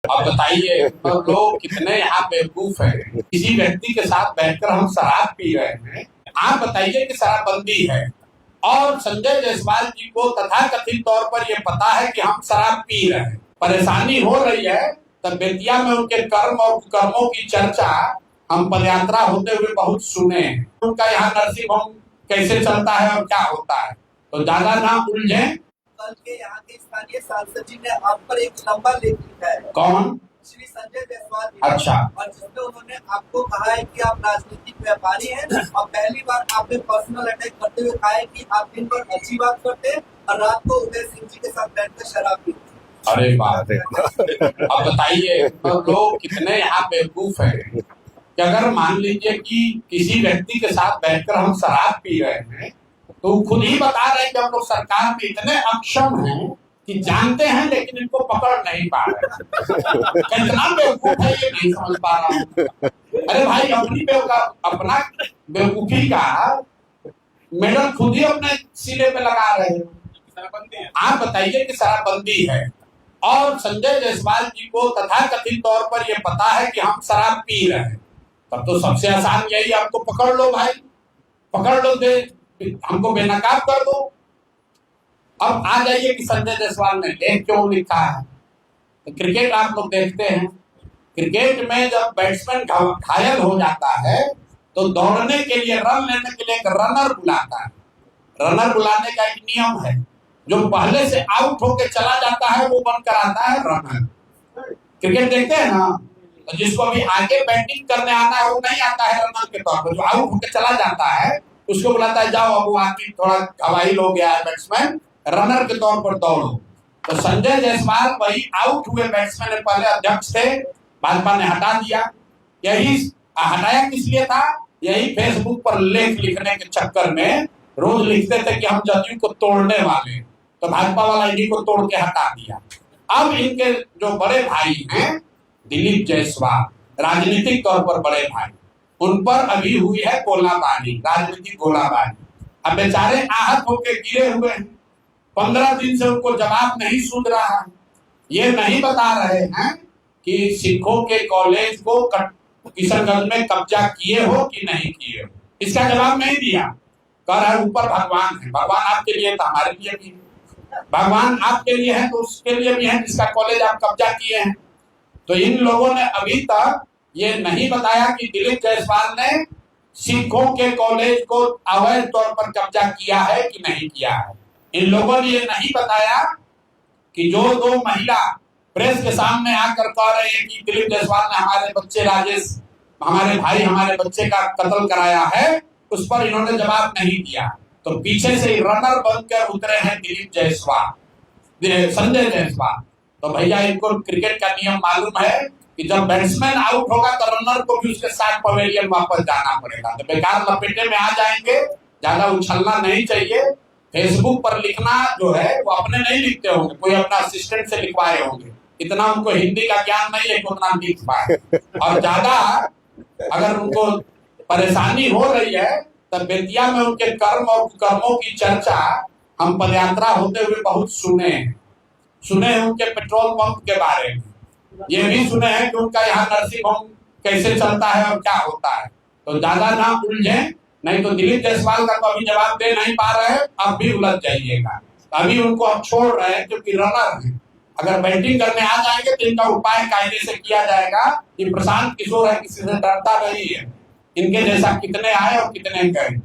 अब बताइए तो लोग कितने यहाँ बेवकूफ हैं। किसी व्यक्ति के साथ बैठकर हम शराब पी रहे हैं। आप बताइए कि शराबबंदी है और संजय जायसवाल जी को तथाकथित तौर पर यह पता है कि हम शराब पी रहे हैं, परेशानी हो रही है। तब बेतिया में उनके कर्म और कुकर्मों की चर्चा हम पदयात्रा होते हुए बहुत सुने हैं। उनका यहाँ नर्सिंग होम कैसे चलता है और क्या होता है, तो ज्यादा ना उलझें। कल के यहाँ के स्थानीय सांसद जी ने आप पर एक लंबा लेख लिखा है। कौन? श्री संजय जायसवाल जी। अच्छा। और जिसमें उन्होंने आपको कहा है कि आप राजनीतिक व्यापारी हैं और पहली बार आपने पर्सनल अटैक करते हुए कहा है कि आप दिन भर अच्छी बात करते हैं और रात को उदय सिंह जी के साथ बैठकर शराब पीते। अरे बात है। अब बताइए तो लोग कितने यहाँ बेवकूफ हैं कि अगर मान लीजिए कि किसी व्यक्ति के साथ बैठकर हम शराब पी रहे हैं तो खुद ही बता रहे हैं कि हम लोग सरकार में इतने अक्षम हैं कि जानते हैं लेकिन इनको पकड़ नहीं पा रहे। कितना बेवकूफ है ये नहीं समझ पा रहा हूँ। अरे भाई अपना बेवकूफी का मेडल खुद ही अपने सीने पे लगा रहे हैं। आप बताइए कि शराबबंदी है और संजय जायसवाल जी को तथाकथित तौर पर यह पता है कि हम शराब पी रहे हैं, तब तो सबसे आसान यही आपको पकड़ लो भाई, पकड़ लो, दे हमको बेनकाब कर दो। अब आ जाइए कि संजय जायसवाल ने लेख क्यों लिखा है। तो क्रिकेट आप लोग देखते हैं, क्रिकेट में जब बैट्समैन घायल हो जाता है तो दौड़ने के लिए, रन लेने के लिए एक रनर बुलाता है। रनर बुलाने का एक नियम है, जो पहले से आउट होके चला जाता है वो बनकर आता है रनर। क्रिकेट देखते हैं ना, तो जिसको अभी आगे बैटिंग करने आना है वो नहीं आता है रनर के तौर पर, जो आउट होके चला जाता है उसको बुलाता है, जाओ अब वो आदमी थोड़ा घायल हो गया है बैट्समैन, रनर के तौर पर दौड़ो। तो संजय जायसवाल वही आउट हुए बैट्समैन पहले अध्यक्ष थे, भाजपा ने हटा दिया। यही हटाया किस लिए था? यही फेसबुक पर लेख लिखने के चक्कर में रोज लिखते थे कि हम जदयू को तोड़ने वाले, तो भाजपा वाला इन्हीं को तोड़ के हटा दिया। अब इनके जो बड़े भाई हैं दिलीप जायसवाल, राजनीतिक तौर पर बड़े भाई, उन पर अभी हुई है गोलाबारी, राजनीतिक गोलाबारी। अब बेचारे आहत होकर गिरे हुए हैं, 15 दिन से उनको जवाब नहीं सुन रहा है। ये नहीं बता रहे हैं कि सिखों के कॉलेज को किशनगंज में कब्जा किए हो कि नहीं किए हो, इसका जवाब नहीं दिया। कह रहा है ऊपर भगवान है, भगवान आपके लिए तो हमारे लिए भी है, भगवान आपके लिए है तो उसके लिए भी है जिसका कॉलेज आप कब्जा किए हैं। तो इन लोगों ने अभी तक ये नहीं बताया कि दिलीप जायसवाल ने सिखों के कॉलेज को अवैध तौर पर कब्जा किया है कि नहीं किया है। इन लोगों ने ये नहीं बताया कि जो 2 महिला प्रेस के सामने आकर कह रहे हैं कि दिलीप जायसवाल ने हमारे बच्चे राजेश, हमारे भाई, हमारे बच्चे का कत्ल कराया है, उस पर इन्होंने जवाब नहीं दिया। तो पीछे से रनर बनकर उतरे हैं दिलीप जायसवाल, संजय जायसवाल। तो भैया इनको क्रिकेट का नियम मालूम है कि जब बैट्समैन आउट होगा तो रनर को भी उसके साथ पवेलियन वापस जाना पड़ेगा। तो बेकार लपेटे में आ जाएंगे, ज्यादा उछलना नहीं चाहिए। फेसबुक पर लिखना जो है वो अपने नहीं लिखते होंगे, कोई अपना असिस्टेंट से लिखवाए होंगे, इतना उनको हिंदी का ज्ञान नहीं है कि उतना लिख पाए। और ज्यादा अगर उनको परेशानी हो रही है तब बेतिया में उनके कर्म और कुकर्मों की चर्चा हम पदयात्रा होते हुए बहुत सुने हैं उनके पेट्रोल पंप के बारे में, ये भी सुने हैं कि उनका यहाँ नर्सिंग होम कैसे चलता है और क्या होता है। तो ज्यादा ना उलझें, नहीं तो दिलीप जायसवाल का तो अभी जवाब दे नहीं पा रहे हैं, अब भी उलझ जाइएगा। अभी उनको हम छोड़ रहे हैं क्योंकि रनर है, अगर बैटिंग करने आ जाएंगे तो इनका उपाय कायदे से किया जाएगा। ये प्रशांत किशोर है, किसी से डरता नहीं है, इनके जैसा कितने आए और कितने गए।